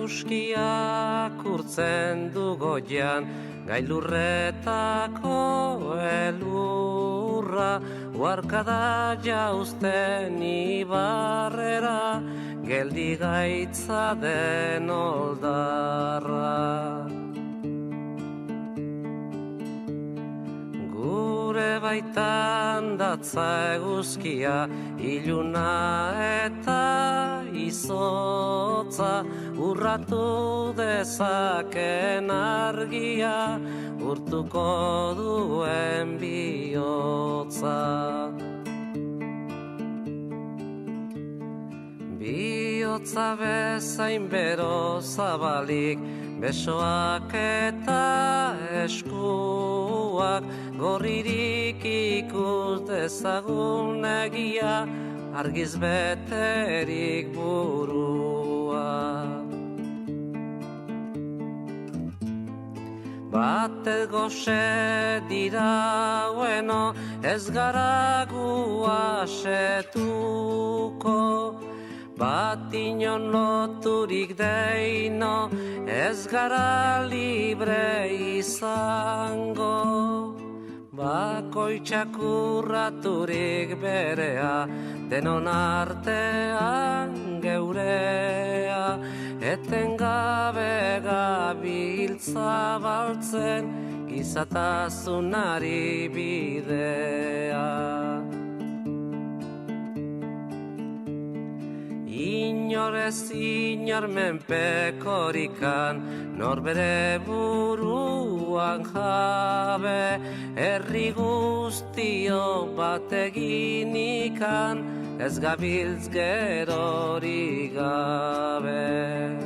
Eguzkiak urtzen du goian, gailurretako elurra, uarkada jauzten ibarrera, geldi gaitza den oldarra. Gure baitan datza eguzkia, iluna eta izotza, urratu dezaken argia, urtuko duen bihotza. Bihotza bezain bero zabalik, besoak eta eskuak, gorririk ikus dezagun egia, argiz beterik burua. Batez goxe dira bueno, ez gara gu asetuko, bat inon loturik deino, ez gara libre izango. Bakoitzak urraturik berea, denon artean geurea, etengabe gabiltza baltzen, gizatasunari bidea. Inor ez inor menpekorikan, norbere buruan jabe, herri guztio bat eginikan, ez gabiltz gerori gabe.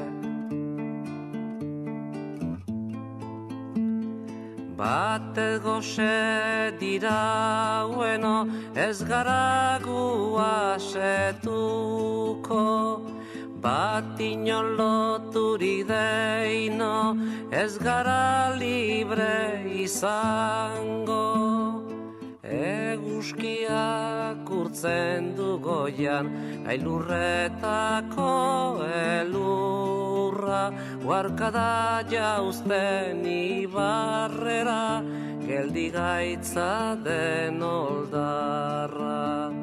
Batez goxe dira bueno, ez gara gu asetuko, bat inon loturik deino, ez gara libre izango. Eguzkiak urtzen du goian, gailurretako elurra, uarkada jauzten ibarrera, geldi gaitza den oldarra.